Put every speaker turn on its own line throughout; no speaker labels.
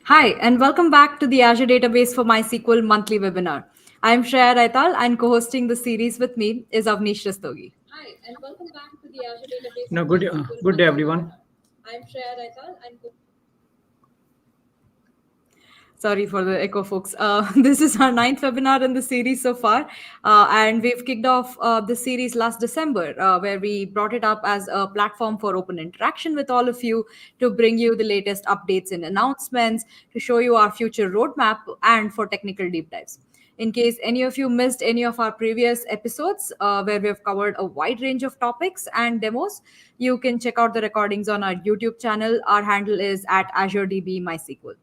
Hi, and welcome back to the Azure Database for MySQL monthly webinar. I'm Shreya Raital, and co-hosting the series with me is Avnish Rastogi. Hi, and welcome back to the Azure Database
No,
for MySQL
good day,
monthly
everyone.
webinar. I'm Shreya Raital, and Sorry for the echo, folks. This is our ninth webinar in the series so far, and we've kicked off the series last December, where we brought it up as a platform for open interaction with all of you to bring you the latest updates and announcements, to show you our future roadmap, and for technical deep dives. In case any of you missed any of our previous episodes where we have covered a wide range of topics and demos, you can check out the recordings on our YouTube channel. Our handle is at AzureDB MySQL.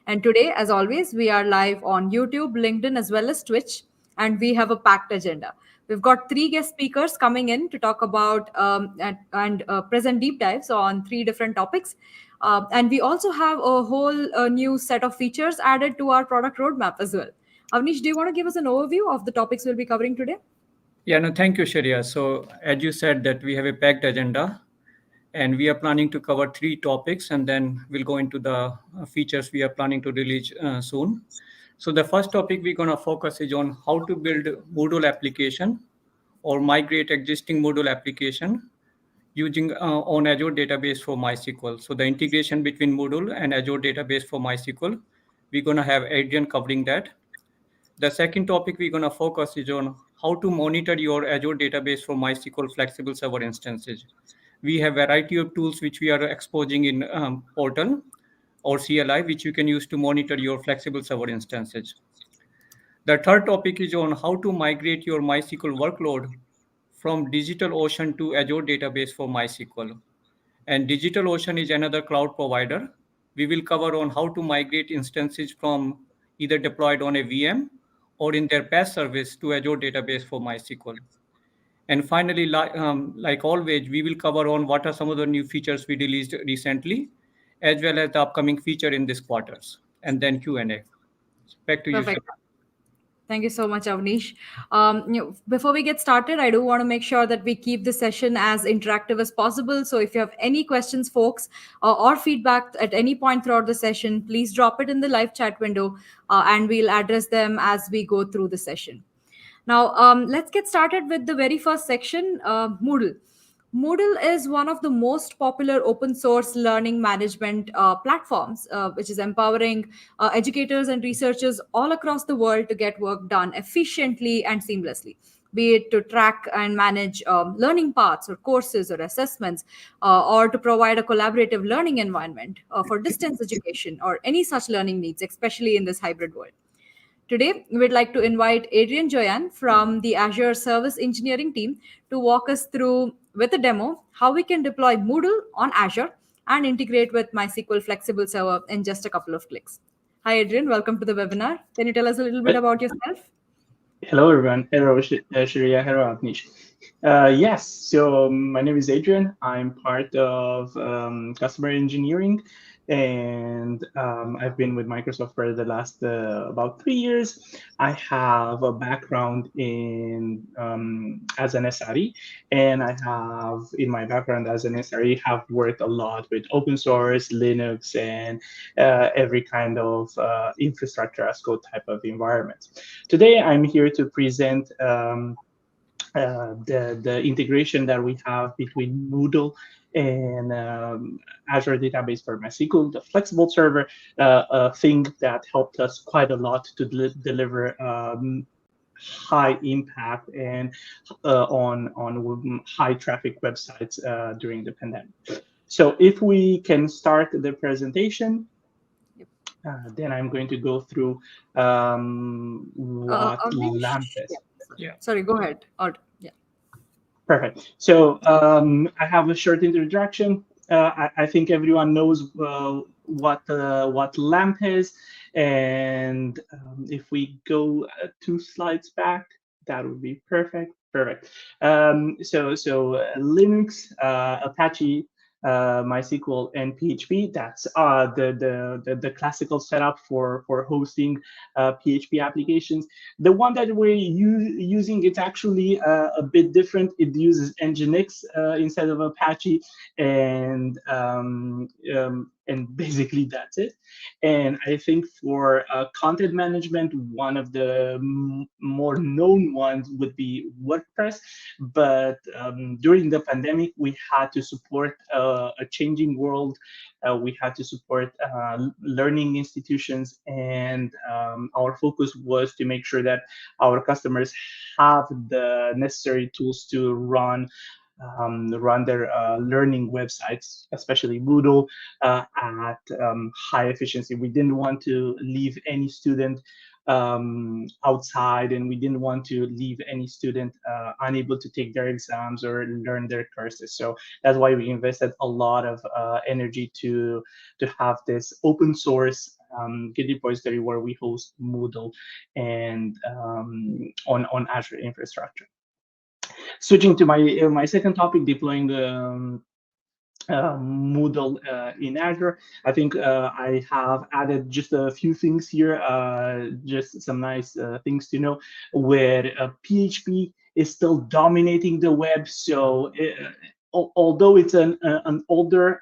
And today, as always, we are live on YouTube, LinkedIn, as well as Twitch, and we have a packed agenda. We've got three guest speakers coming in to talk about and present deep dives on three different topics. And we also have a whole new set of features added to our product roadmap as well. Avnish, do you want to give us an overview of the topics we'll be covering today?
Yeah, no, thank you, Sharia. So, as you said, that we have a packed agenda, and we are planning to cover three topics, and then we'll go into the features we are planning to release soon. So, the first topic we're going to focus is on how to build Moodle application or migrate existing Moodle application using on Azure Database for MySQL. So, the integration between Moodle and Azure Database for MySQL, we're going to have Adrian covering that. The second topic we're going to focus is on how to monitor your Azure database for MySQL flexible server instances. We have a variety of tools which we are exposing in Portal or CLI, which you can use to monitor your flexible server instances. The third topic is on how to migrate your MySQL workload from DigitalOcean to Azure database for MySQL. And DigitalOcean is another cloud provider. We will cover on how to migrate instances from either deployed on a VM or in their PaaS service to Azure database for MySQL. And finally, like always, we will cover on what are some of the new features we released recently, as well as the upcoming feature in this quarters, and then Q&A. Back to you,
Perfect.
Shreya.
Thank you so much, Avnish. Before we get started, I do want to make sure that we keep the session as interactive as possible. So if you have any questions, folks, or feedback at any point throughout the session, please drop it in the live chat window and we'll address them as we go through the session. Now, let's get started with the very first section, Moodle. Moodle is one of the most popular open source learning management platforms, which is empowering educators and researchers all across the world to get work done efficiently and seamlessly, be it to track and manage learning paths or courses or assessments, or to provide a collaborative learning environment for distance education or any such learning needs, especially in this hybrid world. Today, we'd like to invite Adrian Joyan from the Azure Service Engineering team to walk us through, with a demo, how we can deploy Moodle on Azure and integrate with MySQL Flexible Server in just a couple of clicks. Hi, Adrian. Welcome to the webinar. Can you tell us a little bit
Uh,
about yourself?
Hello, everyone. Hello, Sharia. Hello, Avnish. Yes, so my name is Adrian. I'm part of customer engineering, and I've been with Microsoft for the last about 3 years. I have a background in as an SRE, and I have in my background as an SRE have worked a lot with open source, Linux, and every kind of infrastructure as code type of environment. Today, I'm here to present the integration that we have between Moodle and Azure Database for MySQL, the flexible server, a thing that helped us quite a lot to deliver high impact and on high traffic websites during the pandemic. So if we can start the presentation, then I'm going to go through what LAMP
Avnish?
is.
Yeah.
Sorry, go ahead. Yeah.
Perfect. So I have a short introduction. I think everyone knows what LAMP is, and if we go 2 slides back, that would be perfect. Perfect. So Linux, Apache, MySQL, and PHP. That's the classical setup for hosting PHP applications. The one that we're using, it's actually a bit different. It uses Nginx instead of Apache, and and basically that's it. And I think for content management, one of the more known ones would be WordPress. But during the pandemic, we had to support a changing world. We had to support learning institutions, and our focus was to make sure that our customers have the necessary tools to run their learning websites, especially Moodle, at high efficiency. We didn't want to leave any student outside, and we didn't want to leave any student unable to take their exams or learn their courses. So that's why we invested a lot of energy to have this open source Git repository where we host Moodle and on Azure infrastructure. Switching to my second topic, deploying Moodle in Azure. I think I have added just a few things here, just some nice things to know, where PHP is still dominating the web. So although it's an older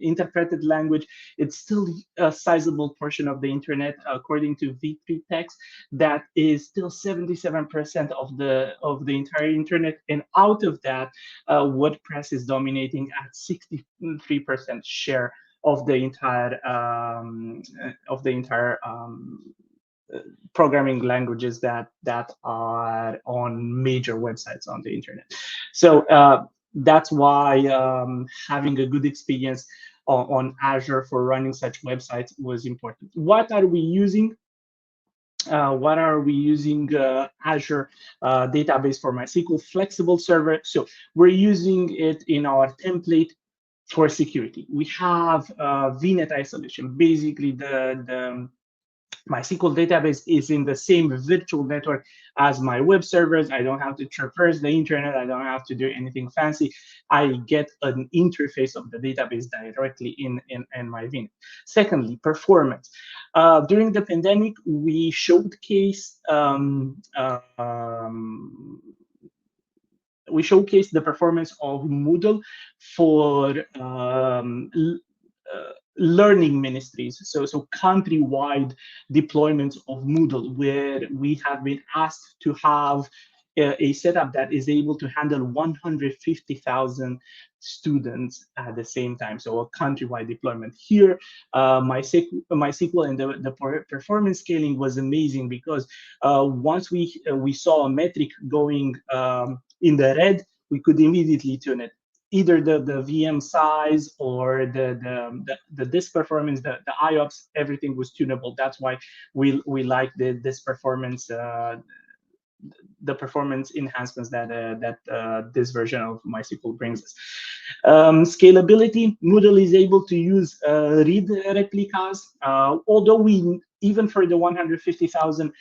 interpreted language, it's still a sizable portion of the internet, according to V3 Text. That is still 77% of the entire internet, and out of that, WordPress is dominating at 63% share of the entire programming languages that are on major websites on the internet. So that's why having a good experience on Azure for running such websites was important. What are we using? Azure Database for MySQL Flexible Server. So we're using it in our template for security. We have VNet isolation. Basically, the MySQL database is in the same virtual network as my web servers. I don't have to traverse the internet. I don't have to do anything fancy. I get an interface of the database directly in my VNet. Secondly, performance. During the pandemic, we showcased the performance of Moodle for learning ministries, so countrywide deployments of Moodle, where we have been asked to have a setup that is able to handle 150,000 students at the same time. So a countrywide deployment here. MySQL and the performance scaling was amazing, because once we saw a metric going in the red, we could immediately tune it. Either the VM size or the disk performance, the IOPS, everything was tunable. That's why we like this performance, the performance enhancements that this version of MySQL brings us. Scalability, Moodle is able to use read replicas, although even for the 150,000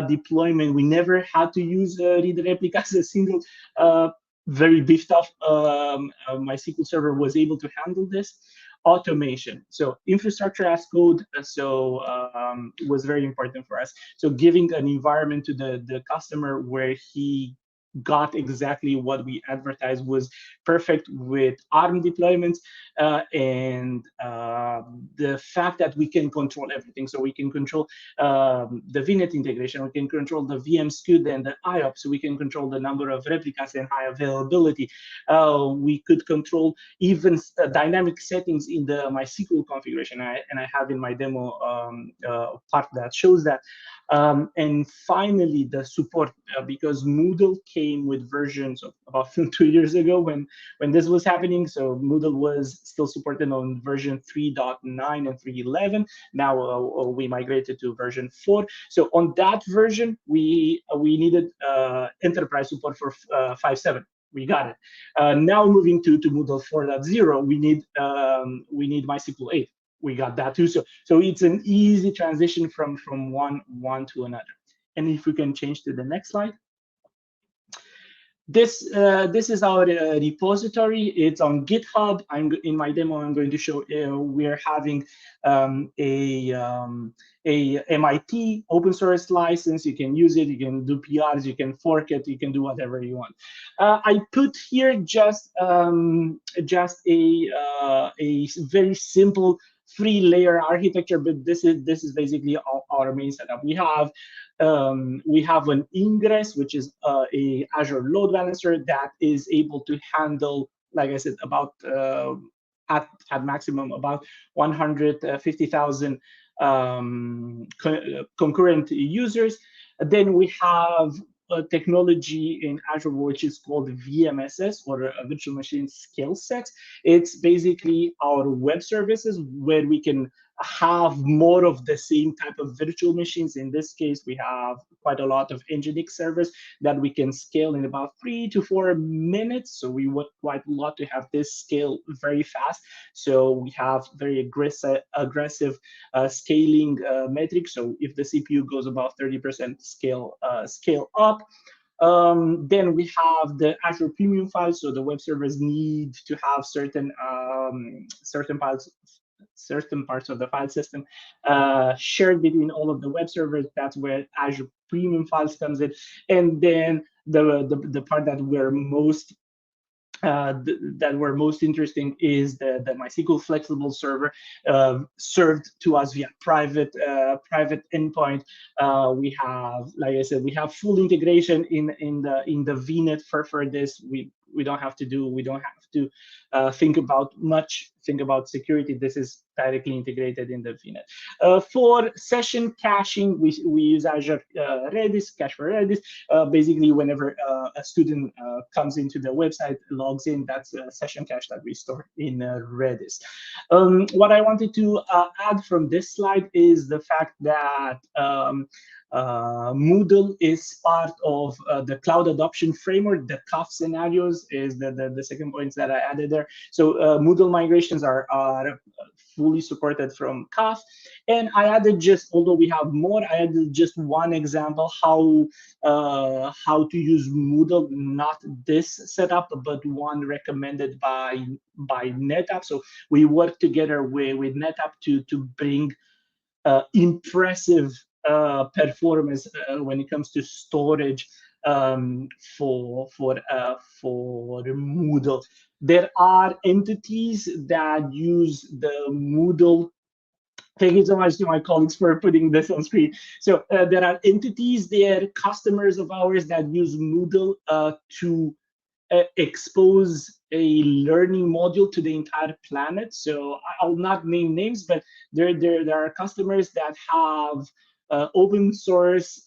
deployment, we never had to use read replicas. A single very beefed up MySQL server was able to handle this. Automation, so infrastructure as code, was very important for us. So giving an environment to the customer where he got exactly what we advertised was perfect with ARM deployments, and the fact that we can control everything. So we can control the VNet integration, we can control the VM SKU and the IOPS, so we can control the number of replicas and high availability. We could control even dynamic settings in the MySQL configuration, and I have in my demo part that shows that. And finally, the support, because Moodle came with versions of about 2 years ago when this was happening. So Moodle was still supported on version 3.9 and 3.11. Now we migrated to version 4. So on that version, we needed enterprise support for 5.7. We got it. Now moving to Moodle 4.0, we need MySQL 8. We got that too. So it's an easy transition from one to another. And if we can change to the next slide. this is our repository. It's on GitHub. In my demo, I'm going to show we're having a MIT open source license. You can use it. You can do PRs. You can fork it. You can do whatever you want. I put here just a very simple 3-layer architecture, but this is basically our main setup. We have an ingress, which is a Azure load balancer that is able to handle, like I said, about at maximum about 150,000 concurrent users. Then we have a technology in Azure which is called VMSS, or a virtual machine scale set. It's basically our web services where we can have more of the same type of virtual machines. In this case, we have quite a lot of Nginx servers that we can scale in about 3 to 4 minutes. So we want quite a lot to have this scale very fast. So we have very aggressive scaling metrics. So if the CPU goes above 30% scale up, then we have the Azure Premium files. So the web servers need to have certain files, certain parts of the file system shared between all of the web servers. That's where Azure Premium files comes in. And then the part that we're most interesting is the MySQL flexible server served to us via private endpoint. We have, like I said, we have full integration in the VNet for this. We don't have to think about security. This is directly integrated in the VNet. For session caching, we use Azure Redis, Cache for Redis. Basically, whenever a student comes into the website, logs in, that's a session cache that we store in Redis. What I wanted to add from this slide is the fact that Moodle is part of the cloud adoption framework. The CAF scenarios is the second point that I added there. So Moodle migrations are fully supported from CAF. And I added although we have more, I added just one example how to use Moodle, not this setup, but one recommended by NetApp. So we work together with NetApp to bring impressive performance when it comes to storage for Moodle. There are entities that use the Moodle. Thank you so much to my colleagues for putting this on screen. So there are entities there, customers of ours that use Moodle to expose a learning module to the entire planet. So I'll not name names, but there are customers that have open source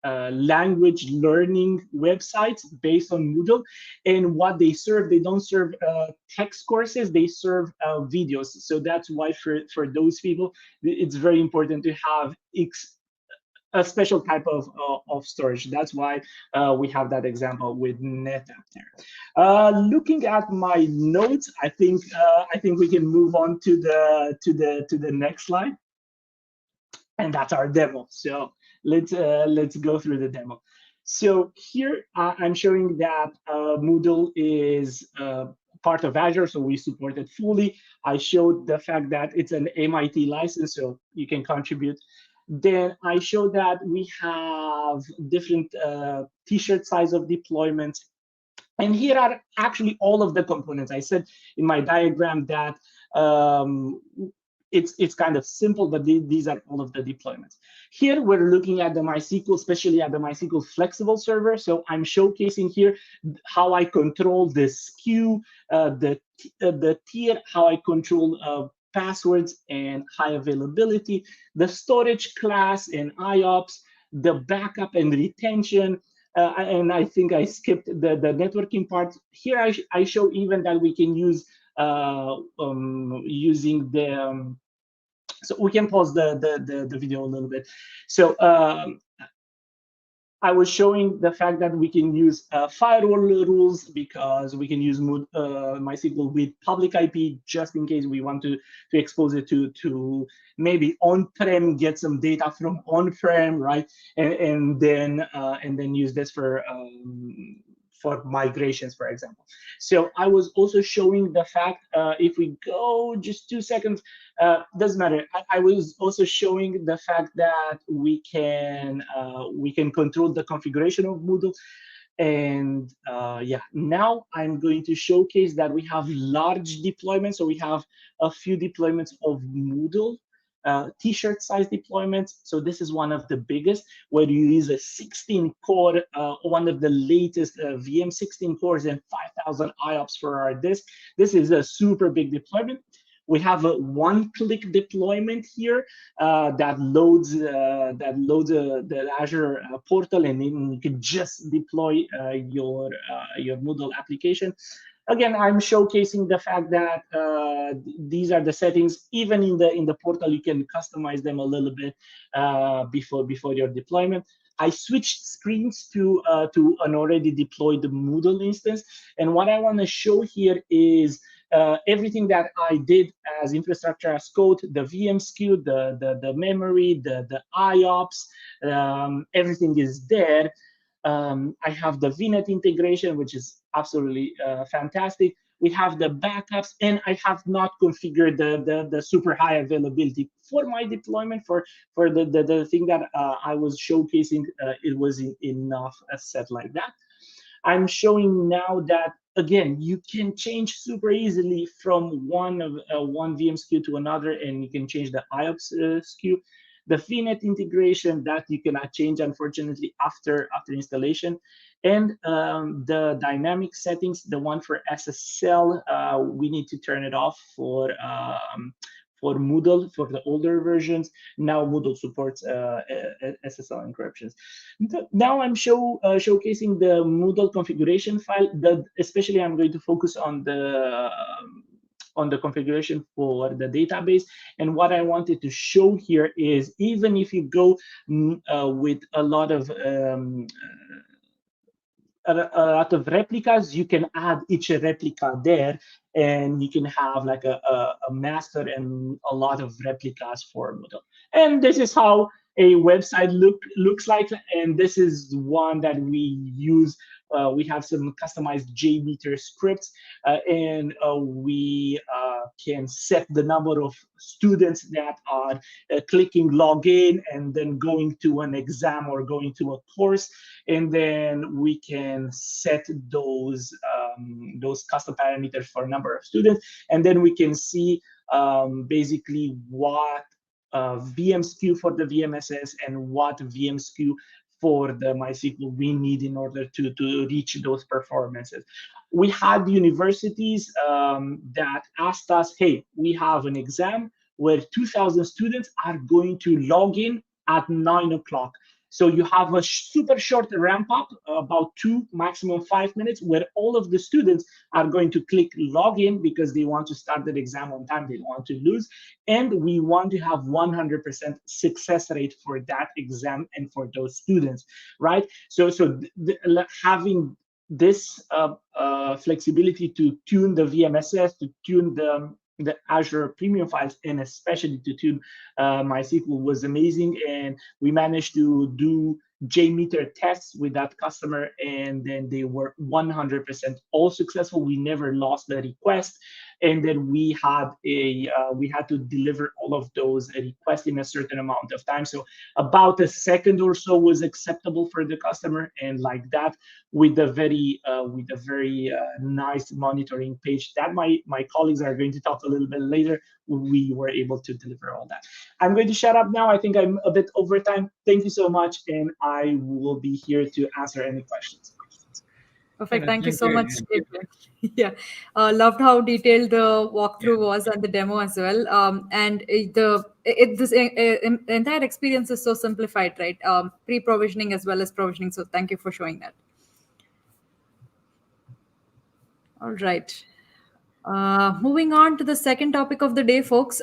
language learning websites based on Moodle. And what they serve, they don't serve text courses, they serve videos. So that's why for those people, it's very important to have a special type of storage. That's why we have that example with NetApp there. Looking at my notes, I think we can move on to the next slide, and that's our demo. So let's go through the demo. So here I'm showing that Moodle is part of Azure, so we support it fully. I showed the fact that it's an MIT license, so you can contribute. Then I show that we have different t-shirt size of deployments. And here are actually all of the components. I said in my diagram that it's kind of simple, but these are all of the deployments. Here we're looking at the MySQL, especially at the MySQL flexible server. So I'm showcasing here how I control the SKU, the tier, how I control passwords and high availability, the storage class and IOPS, the backup and retention, and I think I skipped the networking part. Here I show even that we can use using the so we can pause the video a little bit. So I was showing the fact that we can use firewall rules because we can use MySQL with public IP just in case we want to expose it to maybe on-prem, get some data from on-prem, right? And then use this for migrations, for example. So I was also showing the fact, if we go just 2 seconds, doesn't matter. I was also showing the fact that we can control the configuration of Moodle. And yeah, now I'm going to showcase that we have large deployments. So we have a few deployments of Moodle, t-shirt size deployments. So this is one of the biggest, where you use a 16 core, one of the latest VM 16 cores and 5,000 IOPS for our disk. This is a super big deployment. We have a one-click deployment here that loads the Azure portal, and then you can just deploy your Moodle application. Again, I'm showcasing the fact that these are the settings. Even in the portal, you can customize them a little bit before your deployment. I switched screens to an already deployed Moodle instance, and what I want to show here is everything that I did as infrastructure as code, the VM SKU, the memory, the IOPS, everything is there. I have the VNet integration, which is absolutely fantastic. We have the backups, and I have not configured the super high availability for my deployment. For the thing that I was showcasing, it was enough set like that. I'm showing now that, again, you can change super easily from one VM SKU to another, and you can change the IOPS SKU. The VNet integration that you cannot change, unfortunately, after installation. And the dynamic settings, the one for SSL, we need to turn it off for Moodle, for the older versions. Now Moodle supports SSL encryptions. Now I'm showcasing the Moodle configuration file. Especially I'm going to focus on the configuration for the database. And what I wanted to show here is, even if you go with a lot of replicas, you can add each replica there, and you can have like a master and a lot of replicas for Moodle. And this is how a website looks like, and this is one that we use. We have some customized JMeter scripts, and we can set the number of students that are clicking login and then going to an exam or going to a course, and then we can set those custom parameters for a number of students, and then we can see basically what VM SKU for the VMSS and what VM SKU for the MySQL we need in order to reach those performances. We had universities that asked us, hey, we have an exam where 2,000 students are going to log in at 9 o'clock. So you have a super short ramp up, about 2, maximum 5 minutes, where all of the students are going to click login because they want to start the exam on time, they don't want to lose. And we want to have 100% success rate for that exam and for those students, right? So having this flexibility to tune the VMSS, to tune the Azure premium files, and especially to tune MySQL was amazing. And we managed to do JMeter tests with that customer, and then they were 100% all successful. We never lost the request. And then we had to deliver all of those requests in a certain amount of time. So about a second or so was acceptable for the customer, and like that, with a very nice monitoring page that my colleagues are going to talk a little bit later, we were able to deliver all that. I'm going to shut up now. I think I'm a bit over time. Thank you so much, and I will be here to answer any questions.
Perfect. Thank you
Thank
so
you,
much,
Adrian.
Adrian. Yeah, loved how detailed the walkthrough was and the demo as well. And this entire experience is so simplified, right? Pre-provisioning as well as provisioning. So thank you for showing that. All right. Moving on to the second topic of the day, folks.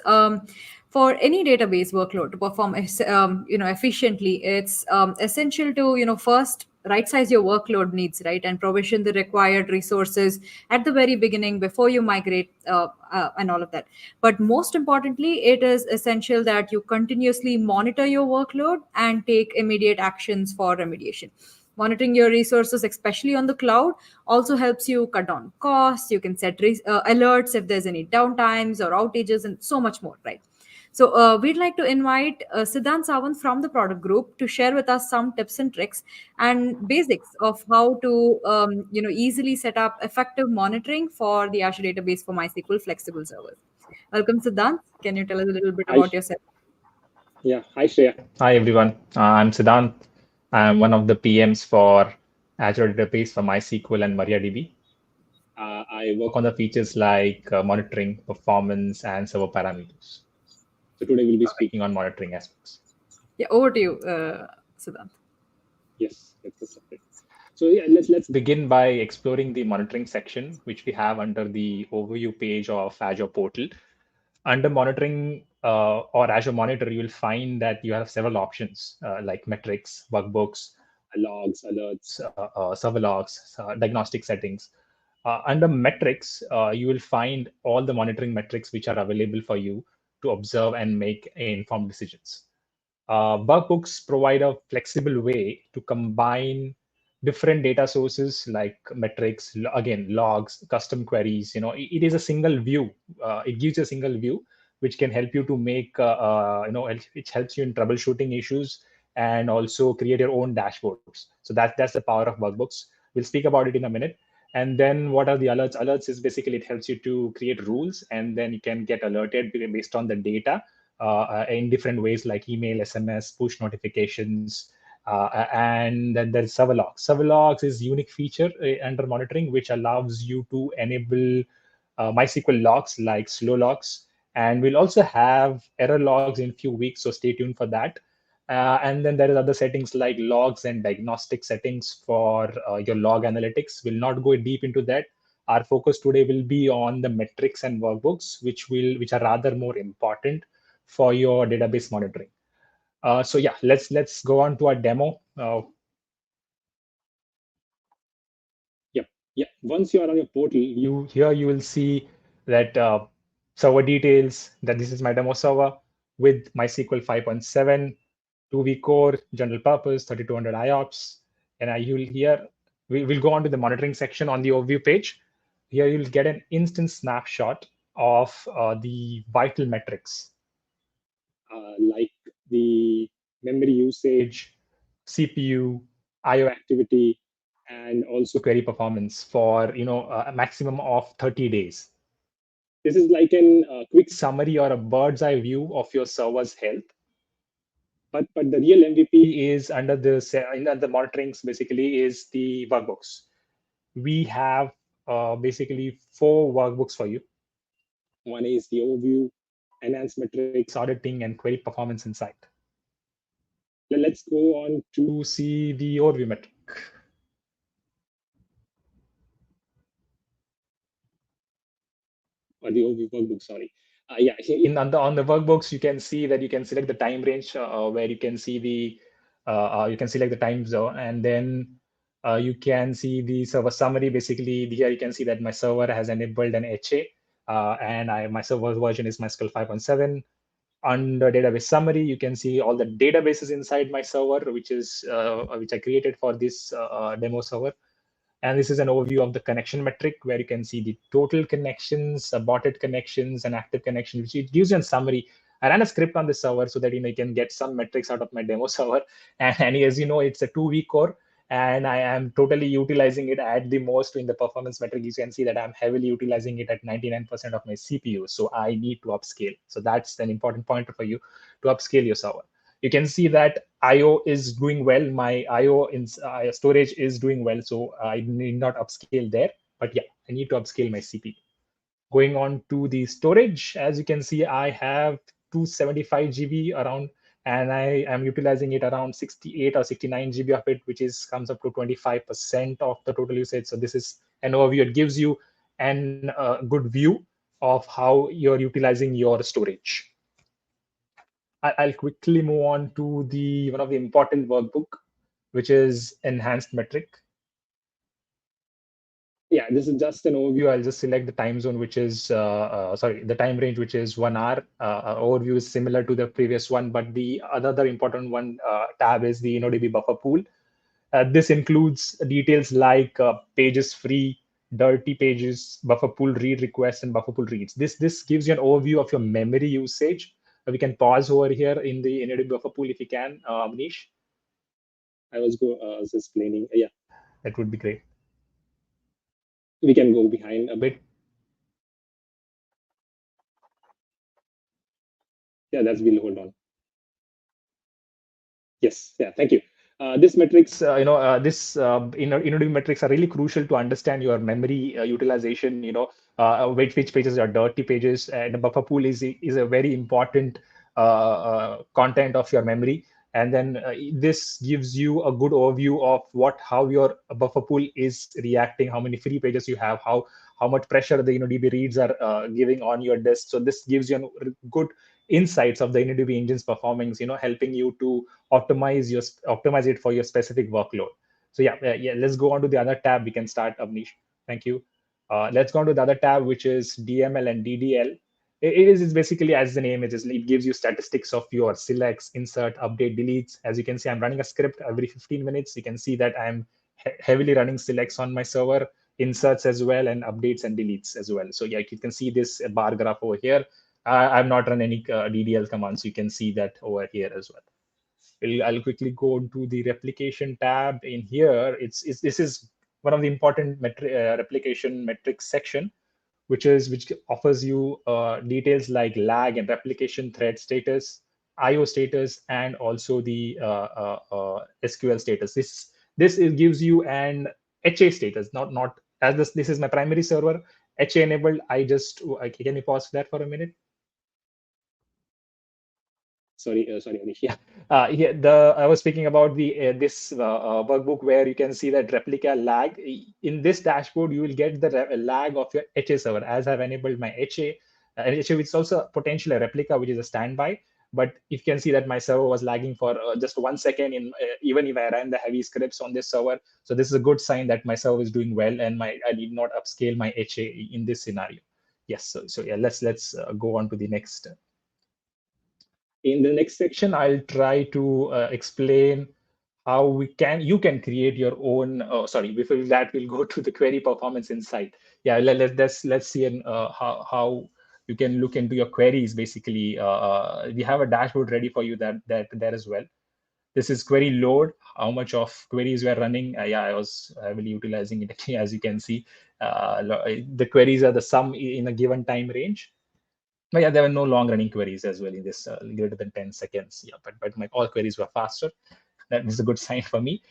For any database workload to perform efficiently, it's essential to first right size your workload needs, right, and provision the required resources at the very beginning before you migrate, and all of that. But most importantly, it is essential that you continuously monitor your workload and take immediate actions for remediation. Monitoring your resources, especially on the cloud, also helps you cut down costs. You can set alerts if there's any downtimes or outages, and so much more, right? So we'd like to invite Siddhant Sawant from the product group to share with us some tips and tricks and basics of how to easily set up effective monitoring for the Azure database for MySQL flexible servers. Welcome, Siddhant. Can you tell us a little bit
Hi,
about yourself?
yeah. Hi, Shreya. Hi, everyone. I'm Siddhant. I'm one of the PMs for Azure Database for MySQL and MariaDB. I work on the features like monitoring, performance, and server parameters. So today we'll be speaking on monitoring aspects.
Yeah, over to you, Siddhant.
Yes, let's get started. So yeah, let's begin by exploring the monitoring section, which we have under the overview page of Azure portal. Under monitoring or Azure Monitor, you will find that you have several options like metrics, workbooks, logs, alerts, server logs, diagnostic settings. Under metrics, you will find all the monitoring metrics which are available for you to observe and make informed decisions. Workbooks provide a flexible way to combine different data sources like metrics, again, logs, custom queries. It is a single view. It gives you a single view, which can help you to make, which helps you in troubleshooting issues and also create your own dashboards. So that's the power of workbooks. We'll speak about it in a minute. And then what are the alerts? Alerts is basically it helps you to create rules, and then you can get alerted based on the data in different ways like email, SMS, push notifications, and then there's server logs. Server logs is unique feature under monitoring, which allows you to enable MySQL logs like slow logs. And we'll also have error logs in few weeks, so stay tuned for that. And then there is other settings like logs and diagnostic settings for your log analytics. We'll not go deep into that. Our focus today will be on the metrics and workbooks, which are rather more important for your database monitoring. So yeah, let's go on to our demo. Yeah. Once you are on your portal, you will see that server details. That this is my demo server with MySQL 5.7, 2V core, general purpose, 3200 IOPS, and you'll here we'll go on to the monitoring section on the overview page. Here you'll get an instant snapshot of the vital metrics like the memory usage, CPU, IO activity, and also query performance for a maximum of 30 days. This is like a quick summary or a bird's eye view of your server's health. But the real MVP is under the monitorings basically is the workbooks. We have basically 4 workbooks for you. One is the overview, enhanced metrics, auditing, and query performance insight. Let's go on to see the overview metric. Or the overview workbook, sorry. Yeah, on the workbooks, you can see that you can select the time range where you can see you can select the time zone, and then you can see the server summary. Basically, here you can see that my server has enabled an HA, and my server version is MySQL 5.7. Under database summary, you can see all the databases inside my server, which I created for this demo server. And this is an overview of the connection metric where you can see the total connections, aborted connections, and active connections, which it gives you a summary. I ran a script on the server so that you can get some metrics out of my demo server. And as you know, it's a 2V core, and I am totally utilizing it at the most in the performance metric. You can see that I'm heavily utilizing it at 99% of my CPU. So I need to upscale. So that's an important pointer for you to upscale your server. You can see that IO is doing well. My IO in storage is doing well, so I need not upscale there. But yeah, I need to upscale my CPU. Going on to the storage, as you can see, I have 275 GB around, and I am utilizing it around 68 or 69 GB of it, which comes up to 25% of the total usage. So this is an overview. It gives you a good view of how you're utilizing your storage. I'll quickly move on to the one of the important workbook, which is enhanced metric. Yeah, this is just an overview. I'll just select the time zone, which is, sorry, the time range, which is 1 hour. Overview is similar to the previous one, but the other important one tab is the InnoDB buffer pool. This includes details like pages free, dirty pages, buffer pool read requests, and buffer pool reads. This gives you an overview of your memory usage. We can pause over here in the InnoDB buffer pool if you can, Manish. I was explaining. Yeah, that would be great. We can go behind a bit. Yeah, we'll hold on. Yes, yeah, thank you. This metrics, InnoDB metrics are really crucial to understand your memory utilization. Which pages are dirty pages, and the buffer pool is a very important content of your memory. And then this gives you a good overview of how your buffer pool is reacting, how many free pages you have, how much pressure the InnoDB reads are giving on your disk. So this gives you a good insights of the InnoDB engine's performance, helping you to optimize it for your specific workload. So yeah, let's go on to the other tab. We can start, Avnish. Thank you. Let's go on to the other tab, which is DML and DDL. It's basically, as the name is, it gives you statistics of your selects, insert, update, deletes. As you can see, I'm running a script every 15 minutes. You can see that I'm heavily running selects on my server, inserts as well, and updates and deletes as well. So yeah, you can see this bar graph over here. I've not run any DDL commands. You can see that over here as well. I'll quickly go to the replication tab. In here, this is one of the important replication metrics section, which offers you details like lag and replication thread status, IO status, and also the SQL status. This gives you an HA status, not as this is my primary server, HA enabled. Can you pause that for a minute? Sorry, Anish. Yeah, I was speaking about the this workbook where you can see that replica lag. In this dashboard, you will get the lag of your HA server. As I've enabled my HA, HA, which is also potentially a replica, which is a standby. But you can see that my server was lagging for just 1 second, even if I ran the heavy scripts on this server. So this is a good sign that my server is doing well, and I need not upscale my HA in this scenario. Yes. So yeah, let's go on to the next. In the next section, I'll try to explain how you can create your own. Sorry, before that, we'll go to the query performance insight. Yeah, let's see how you can look into your queries. Basically, we have a dashboard ready for you there as well. This is query load, how much of queries we are running. Yeah, I was heavily utilizing it. As you can see, the queries are the sum in a given time range. But yeah, there were no long running queries as well in this greater than 10 seconds. Yeah, but my all queries were faster. That is a good sign for me.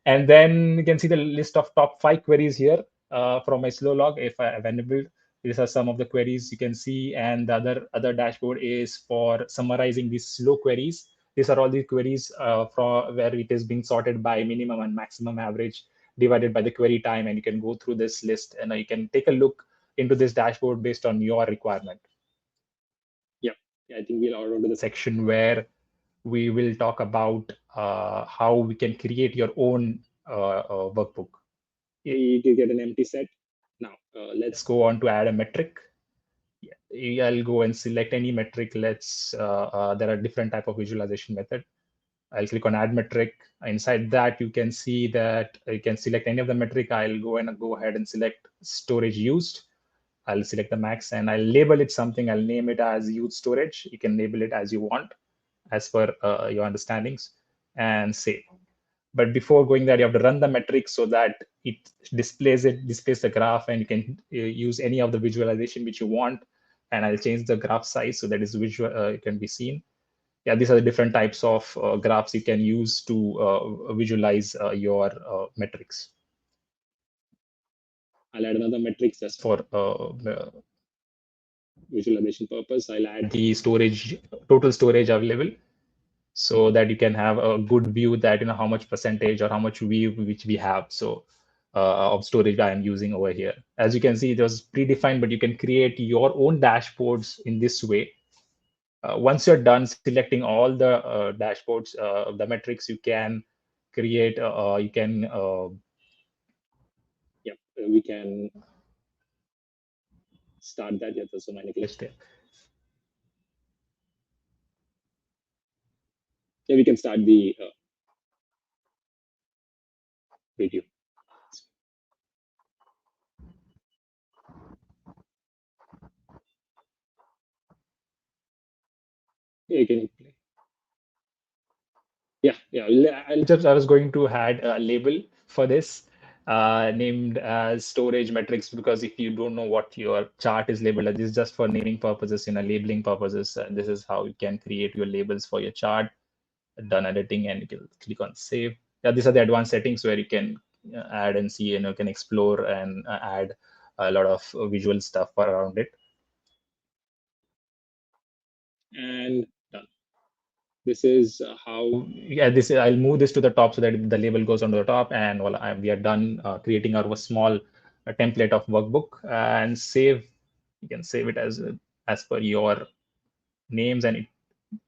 And then you can see the list of top 5 queries here from my slow log. If I have enabled, these are some of the queries you can see. And the other dashboard is for summarizing these slow queries. These are all the queries from where it is being sorted by minimum and maximum average divided by the query time. And you can go through this list and you can take a look into this dashboard based on your requirement. Yeah, I think we'll order to the section where we will talk about how we can create your own workbook. You get an empty set. Now, let's go on to add a metric. Yeah, I'll go and select any metric. There are different type of visualization method. I'll click on add metric. Inside that, you can see that you can select any of the metric. I'll go ahead and select storage used. I'll select the max and I'll label it something. I'll name it as used storage. You can label it as you want, as per your understandings, and save. But before going there, you have to run the metric so that it displays the graph, and you can use any of the visualization which you want. And I'll change the graph size so that is visual, it can be seen. Yeah, these are the different types of graphs you can use to visualize your metrics. I'll add another metric just for visualization purpose. I'll add the total storage available, so that you can have a good view that how much percentage or how much which we have. So of storage I am using over here. As you can see, it was predefined, but you can create your own dashboards in this way. Once you're done selecting all the dashboards, the metrics, you can create, we can start that. Yeah, there's so many glitch there. Yeah, we can start the video. Yeah, you can play. I was going to add a label for this named as storage metrics, because if you don't know what your chart is labeled as, this is just for naming purposes, labeling purposes. This is how you can create your labels for your chart. Done editing, and you can click on save. Yeah, these are the advanced settings where you can add and see, and you can explore and add a lot of visual stuff around it. And done. This is how, I'll move this to the top so that the label goes onto the top, and we are done creating our small template of workbook, and save. You can save it as per your names and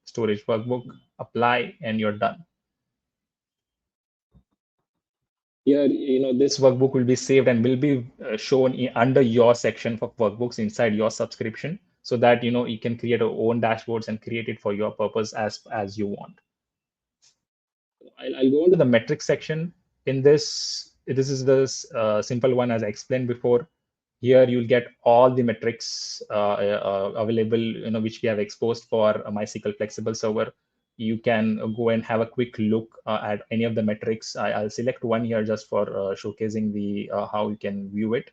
storage workbook, apply, and you're done. Here, this workbook will be saved and will be shown under your section for workbooks inside your subscription, so that you can create your own dashboards and create it for your purpose as you want. I'll go on to the metrics section. In this is the simple one, as I explained before. Here you'll get all the metrics available, which we have exposed for MySQL Flexible Server. You can go and have a quick look at any of the metrics. I'll select one here just for showcasing the how you can view it.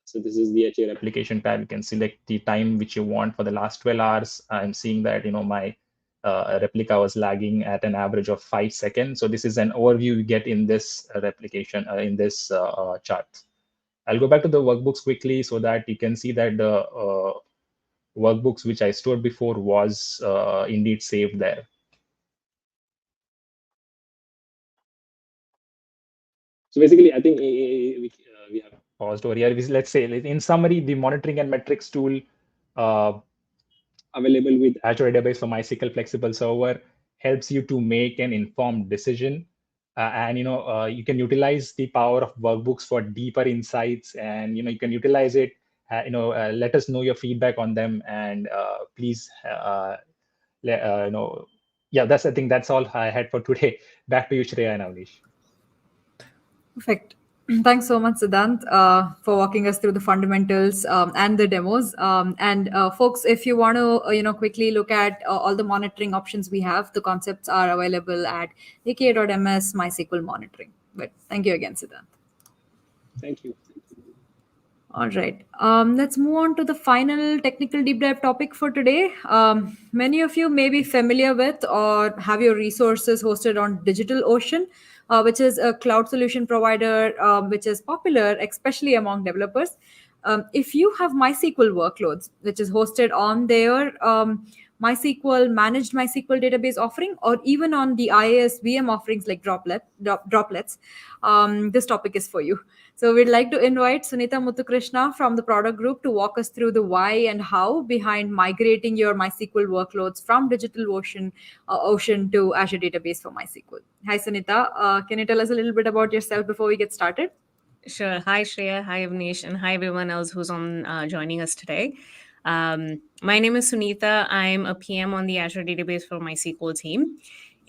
So this is the Azure application tab. You can select the time which you want for the last 12 hours. I'm seeing that my replica was lagging at an average of 5 seconds. So this is an overview you get in this replication in this chart. I'll go back to the workbooks quickly so that you can see that the workbooks which I stored before was indeed saved there. So basically, I think we have paused over here. Let's say, in summary, the monitoring and metrics tool available with Azure Database for MySQL Flexible Server helps you to make an informed decision. And you can utilize the power of workbooks for deeper insights, and you can utilize it. Let us know your feedback on them, and please, yeah, I think that's all I had for today. Back to you, Shreya and Avnish.
Perfect. Thanks so much, Siddhant, for walking us through the fundamentals and the demos. And folks, if you want to, quickly look at all the monitoring options we have, the concepts are available at aka.ms MySQL monitoring. But thank you again, Siddhant.
Thank you.
All right. Let's move on to the final technical deep dive topic for today. Many of you may be familiar with or have your resources hosted on DigitalOcean, which is a cloud solution provider which is popular, especially among developers. If you have MySQL workloads, which is hosted on their MySQL managed MySQL database offering, or even on the IaaS VM offerings like Droplets, this topic is for you. So we'd like to invite Sunita Muthukrishna from the product group to walk us through the why and how behind migrating your MySQL workloads from DigitalOcean Ocean to Azure Database for MySQL. Hi, Sunita. Can you tell us a little bit about yourself before we get started?
Sure. Hi, Shreya. Hi, Avnish. And hi, everyone else who's on joining us today. My name is Sunita. I'm a PM on the Azure Database for MySQL team.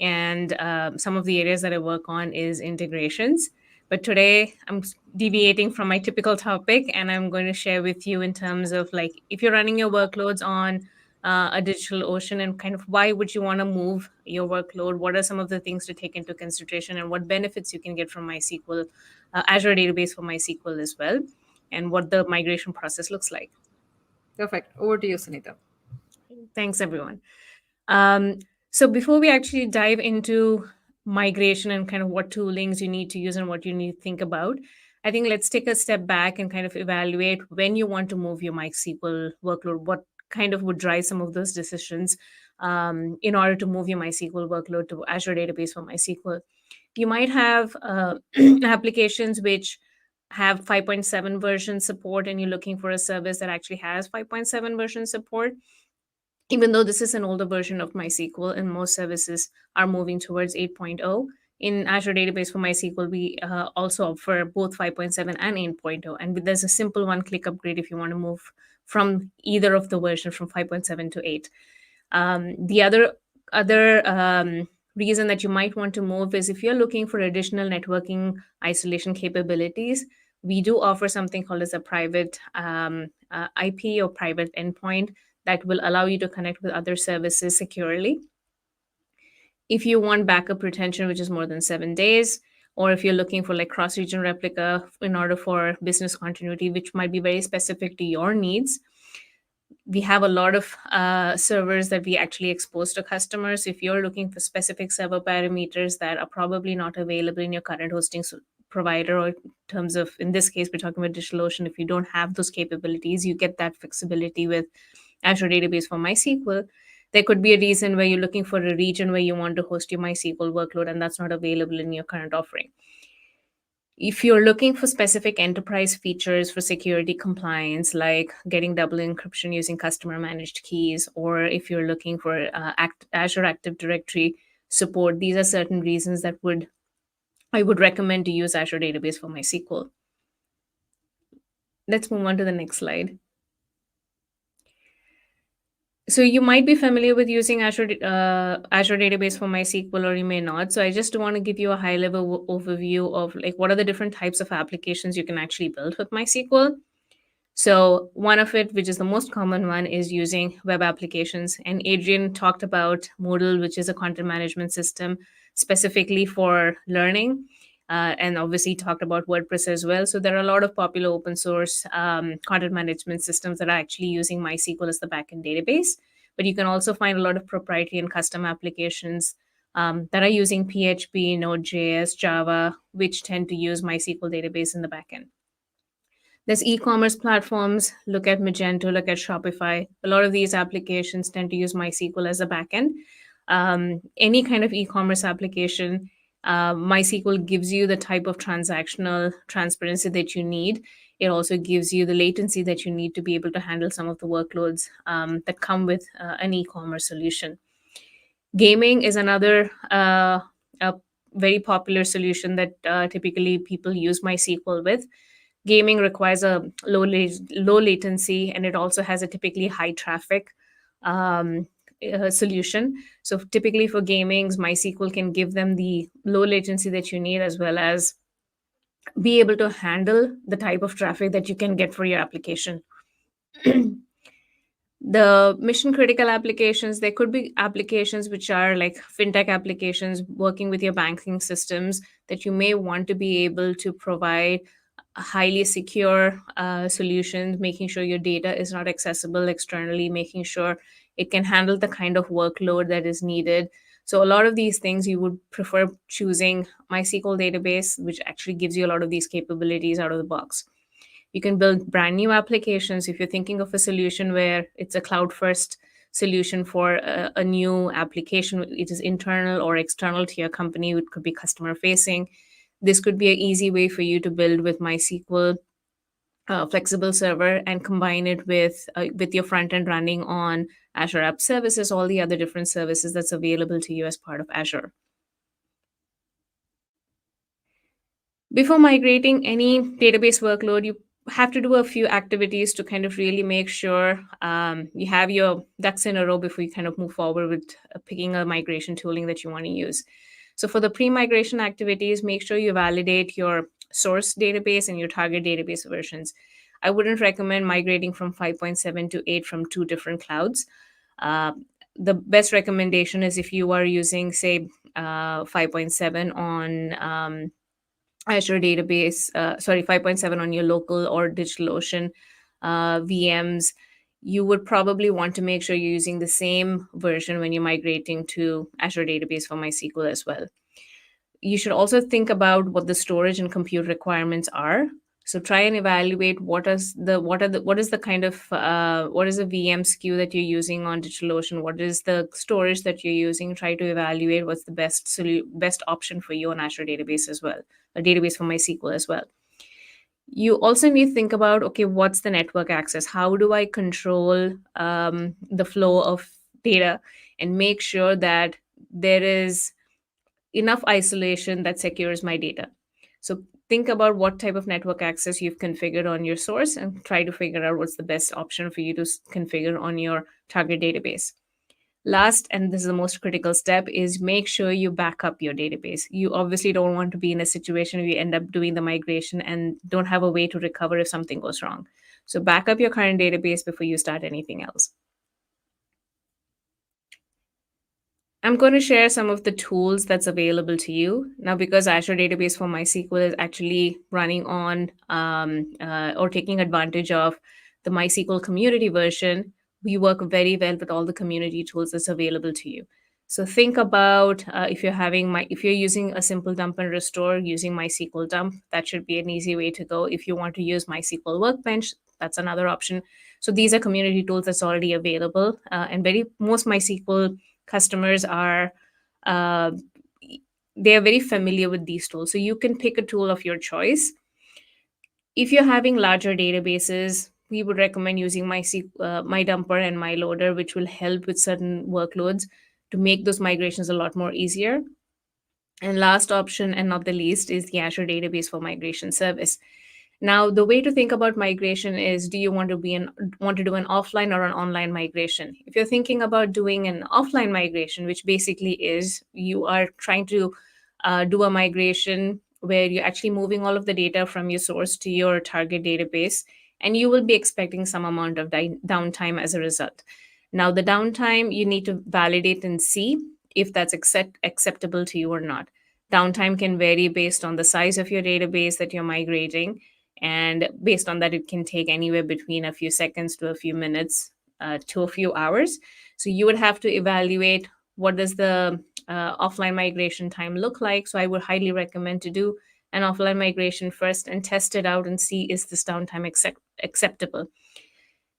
And some of the areas that I work on is integrations. But today I'm deviating from my typical topic, and I'm going to share with you in terms of like if you're running your workloads on a DigitalOcean, and kind of why would you want to move your workload? What are some of the things to take into consideration, and what benefits you can get from MySQL, Azure Database for MySQL as well, and what the migration process looks like.
Perfect. Over to you, Sunita.
Thanks, everyone. So before we actually dive into migration and kind of what toolings you need to use and what you need to think about, I think let's take a step back and kind of evaluate when you want to move your MySQL workload, what kind of would drive some of those decisions in order to move your MySQL workload to Azure Database for MySQL. You might have applications which have 5.7 version support, and you're looking for a service that actually has 5.7 version support. Even though this is an older version of MySQL and most services are moving towards 8.0, in Azure Database for MySQL, we also offer both 5.7 and 8.0. And there's a simple one-click upgrade if you want to move from either of the version from 5.7 to 8. The other reason that you might want to move is if you're looking for additional networking isolation capabilities. We do offer something called as a private IP or private endpoint that will allow you to connect with other services securely. If you want backup retention, which is more than 7 days, or if you're looking for like cross-region replica in order for business continuity, which might be very specific to your needs, we have a lot of servers that we actually expose to customers. If you're looking for specific server parameters that are probably not available in your current hosting provider, or in terms of, in this case, we're talking about DigitalOcean, if you don't have those capabilities, you get that flexibility with Azure Database for MySQL. There could be a reason where you're looking for a region where you want to host your MySQL workload, and that's not available in your current offering. If you're looking for specific enterprise features for security compliance, like getting double encryption using customer managed keys, or if you're looking for Azure Active Directory support, these are certain reasons that I would recommend to use Azure Database for MySQL. Let's move on to the next slide. So you might be familiar with using Azure Database for MySQL, or you may not. So I just want to give you a high-level overview of like what are the different types of applications you can actually build with MySQL. So one of it, which is the most common one, is using web applications. And Adrian talked about Moodle, which is a content management system specifically for learning. And obviously talked about WordPress as well. So there are a lot of popular open source content management systems that are actually using MySQL as the backend database. But you can also find a lot of proprietary and custom applications that are using PHP, Node.js, Java, which tend to use MySQL database in the backend. There's e-commerce platforms. Look at Magento, look at Shopify. A lot of these applications tend to use MySQL as a backend. Any kind of e-commerce application, MySQL gives you the type of transactional transparency that you need. It also gives you the latency that you need to be able to handle some of the workloads that come with an e-commerce solution. Gaming is another a very popular solution that typically people use MySQL with. Gaming requires a low latency, and it also has a typically high traffic solution. So typically for gamings, MySQL can give them the low latency that you need, as well as be able to handle the type of traffic that you can get for your application. The mission critical applications, there could be applications which are like fintech applications working with your banking systems that you may want to be able to provide highly secure solutions, making sure your data is not accessible externally, making sure it can handle the kind of workload that is needed. So a lot of these things you would prefer choosing MySQL database, which actually gives you a lot of these capabilities out of the box. You can build brand new applications. If you're thinking of a solution where it's a cloud first solution for a new application, it is internal or external to your company, it could be customer facing. This could be an easy way for you to build with MySQL flexible server and combine it with your front end running on Azure App Services, all the other different services that's available to you as part of Azure. Before migrating any database workload, you have to do a few activities to kind of really make sure you have your ducks in a row before you kind of move forward with picking a migration tooling that you want to use. So for the pre-migration activities, make sure you validate your source database and your target database versions. I wouldn't recommend migrating from 5.7 to 8 from two different clouds. The best recommendation is if you are using, say, 5.7 on Azure Database, 5.7 on your local or DigitalOcean VMs, you would probably want to make sure you're using the same version when you're migrating to Azure Database for MySQL as well. You should also think about what the storage and compute requirements are. So try and evaluate what is the VM SKU that you're using on DigitalOcean, what is the storage that you're using. Try to evaluate what's the best option for you on Azure Database as well, a database for MySQL as well. You also need to think about, okay, what's the network access? How do I control the flow of data and make sure that there is enough isolation that secures my data. So think about what type of network access you've configured on your source and try to figure out what's the best option for you to configure on your target database. Last, and this is the most critical step, is make sure you back up your database. You obviously don't want to be in a situation where you end up doing the migration and don't have a way to recover if something goes wrong. So back up your current database before you start anything else. I'm going to share some of the tools that's available to you. Now, because Azure Database for MySQL is actually running on or taking advantage of the MySQL community version, we work very well with all the community tools that's available to you. So think about if you're using a simple dump and restore using MySQL dump, that should be an easy way to go. If you want to use MySQL Workbench, that's another option. So these are community tools that's already available, and most MySQL customers are they are very familiar with these tools. So you can pick a tool of your choice. If you're having larger databases, we would recommend using MyDumper and MyLoader, which will help with certain workloads to make those migrations a lot more easier. And last option, and not the least, is the Azure Database for Migration Service. Now, the way to think about migration is, do you want to do an offline or an online migration? If you're thinking about doing an offline migration, which basically is you are trying to do a migration where you're actually moving all of the data from your source to your target database, and you will be expecting some amount of downtime as a result. Now, the downtime, you need to validate and see if that's acceptable to you or not. Downtime can vary based on the size of your database that you're migrating. And based on that, it can take anywhere between a few seconds to a few minutes to a few hours. So you would have to evaluate what does the offline migration time look like. So I would highly recommend to do an offline migration first and test it out and see, is this downtime acceptable?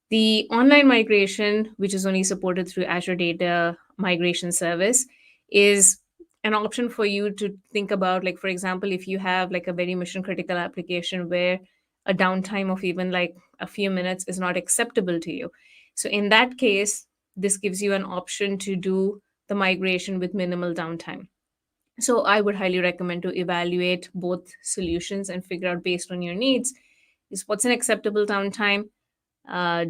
The online migration, which is only supported through Azure Data Migration Service, is an option for you to think about. Like, for example, if you have like a very mission critical application where a downtime of even like a few minutes is not acceptable to you. So in that case, this gives you an option to do the migration with minimal downtime. So I would highly recommend to evaluate both solutions and figure out based on your needs is what's an acceptable downtime.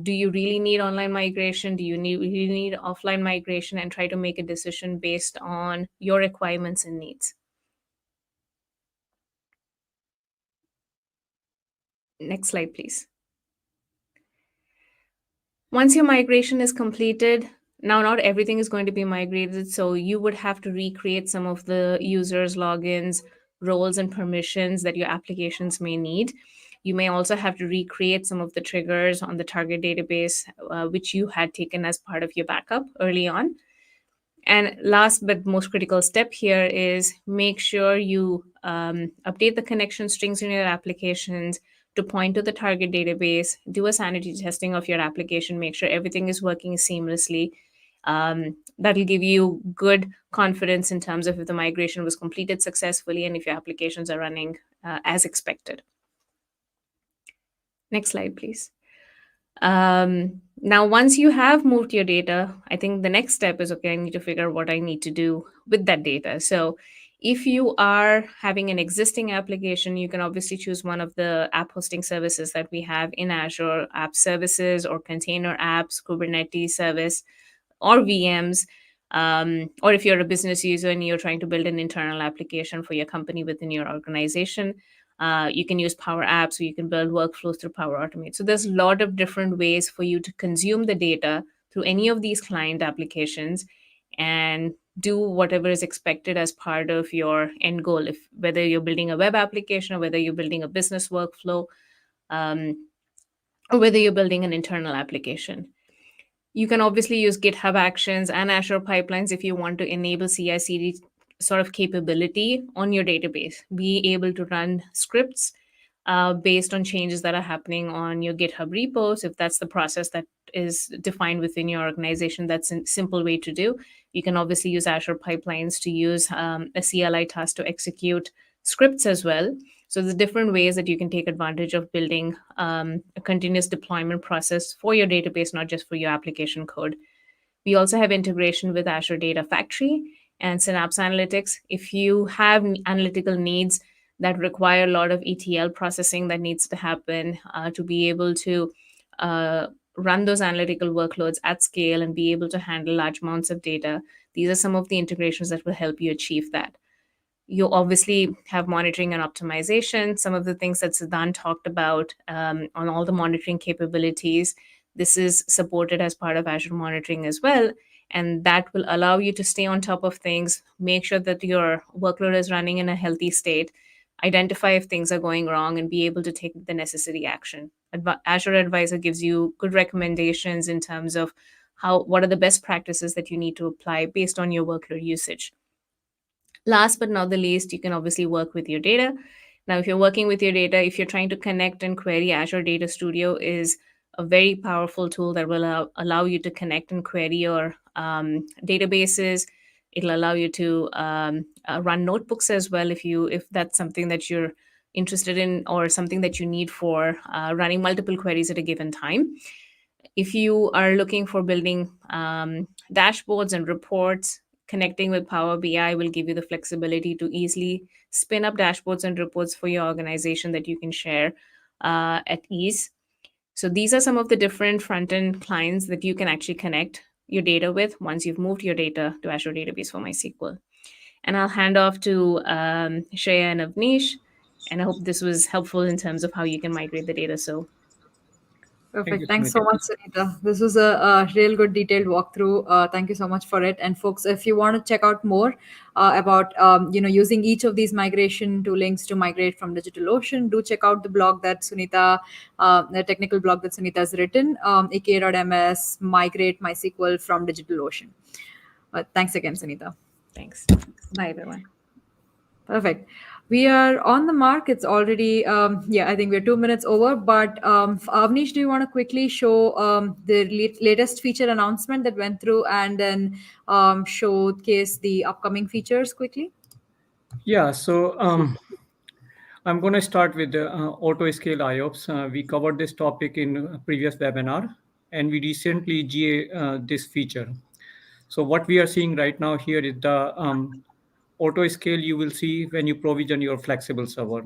Do you really need online migration? Do you really need offline migration? And try to make a decision based on your requirements and needs. Next slide, please. Once your migration is completed, now not everything is going to be migrated, so you would have to recreate some of the users, logins, roles, and permissions that your applications may need. You may also have to recreate some of the triggers on the target database, which you had taken as part of your backup early on. And last but most critical step here is make sure you update the connection strings in your applications to point to the target database, do a sanity testing of your application, make sure everything is working seamlessly. That'll give you good confidence in terms of if the migration was completed successfully and if your applications are running as expected. Next slide, please. Now, once you have moved your data, I think the next step is, okay, I need to figure out what I need to do with that data. So if you are having an existing application, you can obviously choose one of the app hosting services that we have in Azure, app services or container apps, Kubernetes service, or VMs. Or if you're a business user and you're trying to build an internal application for your company within your organization, you can use Power Apps, or you can build workflows through Power Automate. So there's a lot of different ways for you to consume the data through any of these client applications and do whatever is expected as part of your end goal, whether you're building a web application or whether you're building a business workflow, or whether you're building an internal application. You can obviously use GitHub Actions and Azure Pipelines if you want to enable CI/CD sort of capability on your database. Be able to run scripts based on changes that are happening on your GitHub repos. If that's the process that is defined within your organization, that's a simple way to do. You can obviously use Azure Pipelines to use a CLI task to execute scripts as well. So there's different ways that you can take advantage of building a continuous deployment process for your database, not just for your application code. We also have integration with Azure Data Factory and Synapse Analytics. If you have analytical needs that require a lot of ETL processing that needs to happen to be able to uh, run those analytical workloads at scale and be able to handle large amounts of data, these are some of the integrations that will help you achieve that. You obviously have monitoring and optimization, some of the things that Siddhan talked about on all the monitoring capabilities. This is supported as part of Azure Monitoring as well. And that will allow you to stay on top of things, make sure that your workload is running in a healthy state, identify if things are going wrong, and be able to take the necessary action. Azure Advisor gives you good recommendations in terms of what are the best practices that you need to apply based on your workload usage. Last but not the least, you can obviously work with your data. Now, if you're working with your data, if you're trying to connect and query, Azure Data Studio is a very powerful tool that will allow you to connect and query your databases. It'll allow you to run notebooks as well if that's something that you're interested in or something that you need for running multiple queries at a given time. If you are looking for building dashboards and reports, connecting with Power BI will give you the flexibility to easily spin up dashboards and reports for your organization that you can share at ease. So these are some of the different front-end clients that you can actually connect your data with once you've moved your data to Azure Database for MySQL. And I'll hand off to Shreya and Avnish. And I hope this was helpful in terms of how you can migrate the data. So
Perfect.
you,
Thanks so
Sunita.
much, Sunita. This was a real good detailed walkthrough. Thank you so much for it. And folks, if you want to check out more about using each of these migration toolings to migrate from DigitalOcean, do check out the blog that Sunita, the technical blog that Sunita has written, aka.ms migrate MySQL from DigitalOcean. Thanks again, Sunita.
thanks. Bye, everyone.
Perfect. We are on the mark. It's already, I think we're 2 minutes over. But Avnish, do you want to quickly show the latest feature announcement that went through and then showcase the upcoming features quickly?
Yeah, so I'm going to start with the auto scale IOPS. We covered this topic in a previous webinar, and we recently GA this feature. So what we are seeing right now here is the auto scale you will see when you provision your flexible server.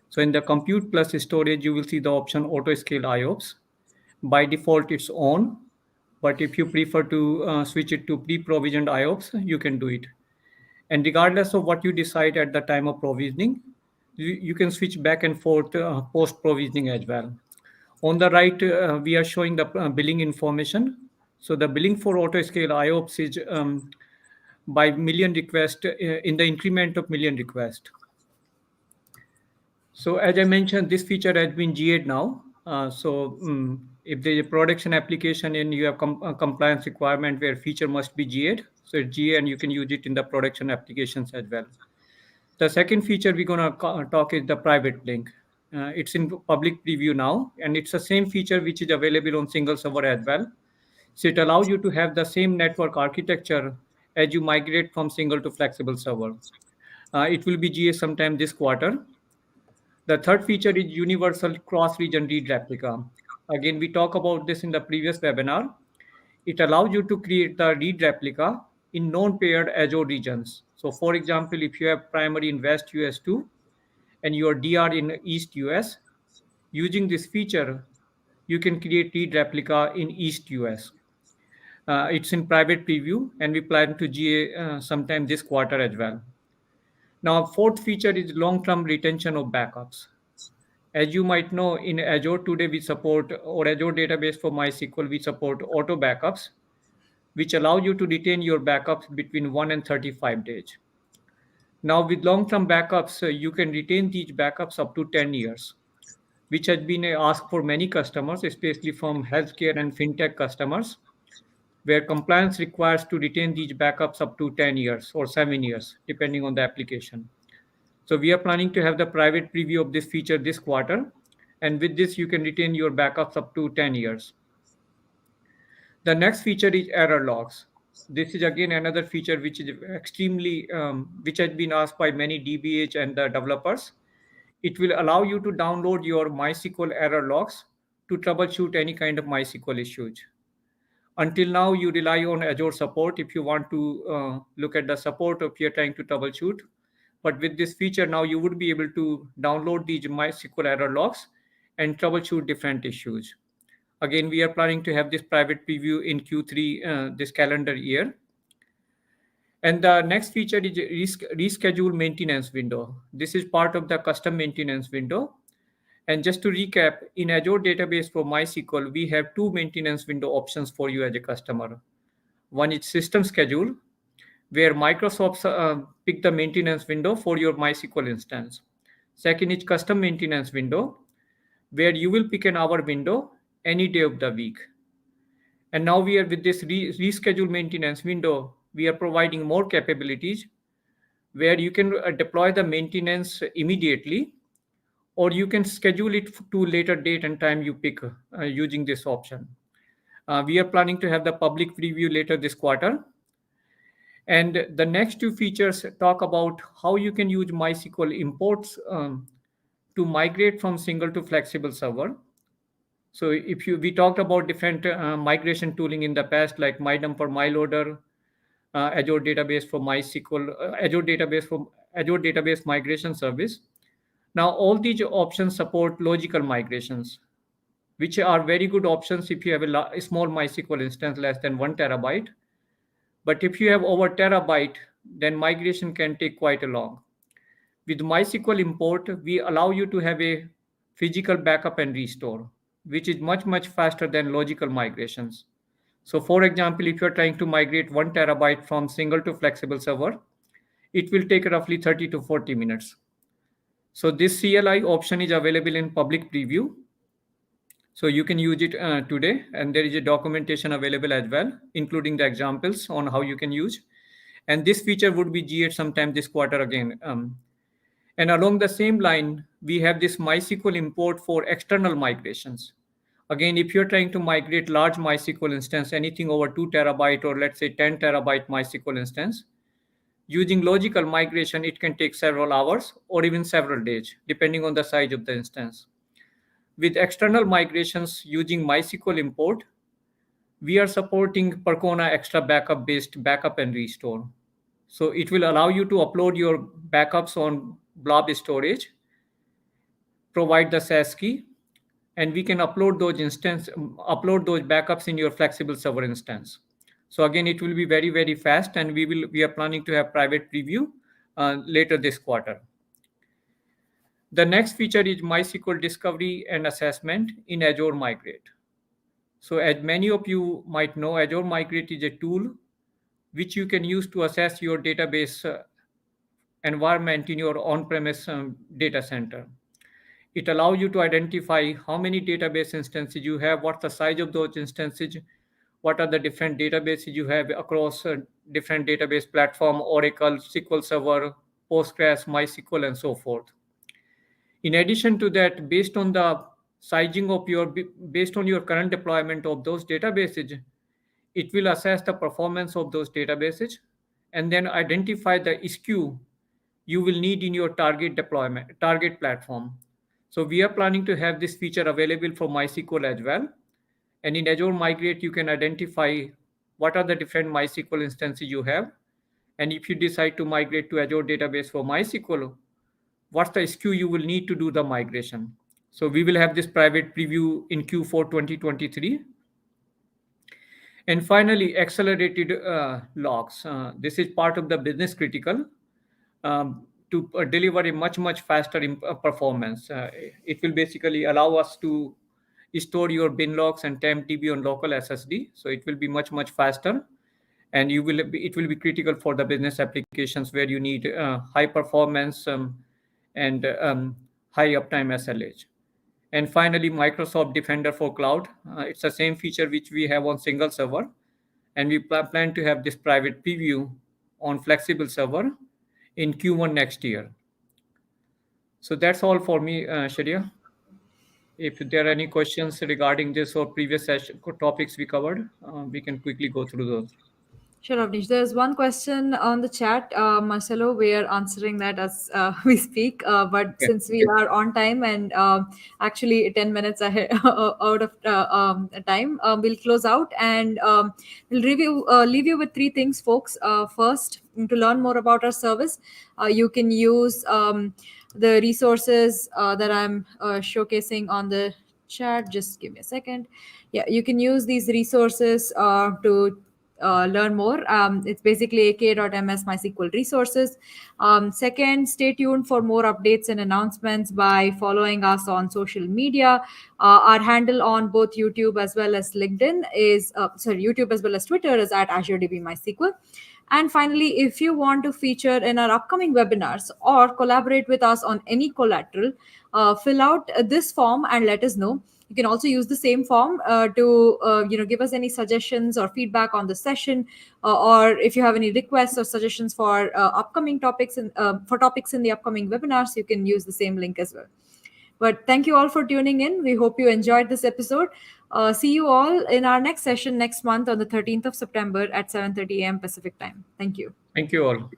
So in the compute plus storage, you will see the option auto scale IOPS. By default, it's on, but if you prefer to switch it to pre-provisioned IOPS, you can do it. And regardless of what you decide at the time of provisioning, you can switch back and forth post-provisioning as well. On the right, we are showing the billing information. So the billing for auto-scale IOPS is by million request in the increment of million request. So as I mentioned, this feature has been GA'd now. If there's a production application and you have compliance requirement where feature must be GA'd, so it's GA and you can use it in the production applications as well. The second feature we're going to talk is the private link. It's in public preview now, and it's the same feature which is available on single server as well. So it allows you to have the same network architecture as you migrate from single to flexible server. It will be GA sometime this quarter. The third feature is universal cross-region read replica. Again, we talked about this in the previous webinar. It allows you to create the read replica in non-paired Azure regions. So for example, if you have primary in West US 2 and your DR in East US, using this feature, you can create read replica in East US. It's in private preview and we plan to GA sometime this quarter as well. Now, fourth feature is long-term retention of backups. As you might know, in Azure today we support, or Azure Database for MySQL, we support auto backups, which allow you to retain your backups between 1 and 35 days. Now, with long-term backups, you can retain these backups up to 10 years, which has been asked for many customers, especially from healthcare and fintech customers, where compliance requires to retain these backups up to 10 years or 7 years, depending on the application. So we are planning to have the private preview of this feature this quarter. And with this, you can retain your backups up to 10 years. The next feature is error logs. This is again another feature which is extremely, which has been asked by many DBH and the developers. It will allow you to download your MySQL error logs to troubleshoot any kind of MySQL issues. Until now, you rely on Azure support if you want to look at the support or if you're trying to troubleshoot. But with this feature, now you would be able to download these MySQL error logs and troubleshoot different issues. Again, we are planning to have this private preview in Q3 this calendar year. And the next feature is reschedule maintenance window. This is part of the custom maintenance window. And just to recap, in Azure Database for MySQL, we have two maintenance window options for you as a customer. One is system schedule, where Microsoft pick the maintenance window for your MySQL instance. Second is custom maintenance window, where you will pick an hour window any day of the week. And now we are with this reschedule maintenance window, we are providing more capabilities where you can deploy the maintenance immediately, or you can schedule it to later date and time you pick using this option. We are planning to have the public preview later this quarter. And the next two features talk about how you can use MySQL imports to migrate from single to flexible server. So we talked about different migration tooling in the past, like MyDump for MyLoader, Azure Database for MySQL, Azure Database Migration Service. Now, all these options support logical migrations, which are very good options if you have a small MySQL instance less than 1 terabyte. But if you have over terabyte, then migration can take quite a long. With MySQL import, we allow you to have a physical backup and restore, which is much, much faster than logical migrations. So for example, if you're trying to migrate 1 terabyte from single to flexible server, it will take roughly 30 to 40 minutes. So this CLI option is available in public preview. So you can use it today, and there is a documentation available as well, including the examples on how you can use. And this feature would be GA sometime this quarter again. And along the same line, we have this MySQL import for external migrations. Again, if you're trying to migrate large MySQL instance, anything over 2 terabyte or let's say 10 terabyte MySQL instance, using logical migration, it can take several hours or even several days, depending on the size of the instance. With external migrations using MySQL import, we are supporting Percona Extra Backup-based backup and restore. So it will allow you to upload your backups on blob storage, provide the SAS key, and we can upload those backups in your flexible server instance. So again, it will be very, very fast, and we are planning to have private preview later this quarter. The next feature is MySQL discovery and assessment in Azure Migrate. So as many of you might know, Azure Migrate is a tool which you can use to assess your database environment in your on-premise data center. It allows you to identify how many database instances you have, what's the size of those instances, what are the different databases you have across different database platform, Oracle, SQL Server, Postgres, MySQL, and so forth. In addition to that, based on the sizing of based on your current deployment of those databases, it will assess the performance of those databases and then identify the SKU you will need in your target platform. So we are planning to have this feature available for MySQL as well. And in Azure Migrate, you can identify what are the different MySQL instances you have. And if you decide to migrate to Azure Database for MySQL, what's the SKU you will need to do the migration. So we will have this private preview in Q4 2023. And finally, accelerated logs. This is part of the business critical to deliver a much, much faster performance. It will basically allow us to store your bin logs and temp DB on local SSD. So it will be much, much faster. And it will be critical for the business applications where you need high performance and high uptime SLH. And finally, Microsoft Defender for Cloud. It's the same feature which we have on single server. And we plan to have this private preview on flexible server in Q1 next year. So that's all for me, Sharia. If there are any questions regarding this or previous topics we covered, we can quickly go through those.
Sure, Avnish. There's one question on the chat, Marcelo. We are answering that as we speak. But
Okay.
since we are on time and actually 10 minutes ahead out of time, we'll close out and we'll leave you with three things, folks. First, to learn more about our service, you can use the resources that I'm showcasing on the chat. Just give me a second. Yeah, you can use these resources to learn more. It's basically ak.ms MySQL resources. Second, stay tuned for more updates and announcements by following us on social media. Our handle on both YouTube as well as LinkedIn is, YouTube as well as Twitter is at AzureDB MySQL. And finally, if you want to feature in our upcoming webinars or collaborate with us on any collateral, fill out this form and let us know. You can also use the same form to give us any suggestions or feedback on the session, or if you have any requests or suggestions for upcoming topics and for topics in the upcoming webinars, you can use the same link as well. But thank you all for tuning in. We hope you enjoyed this episode. See you all in our next session next month on the 13th of September at 7:30 a.m. Pacific time. Thank you.
Thank you all.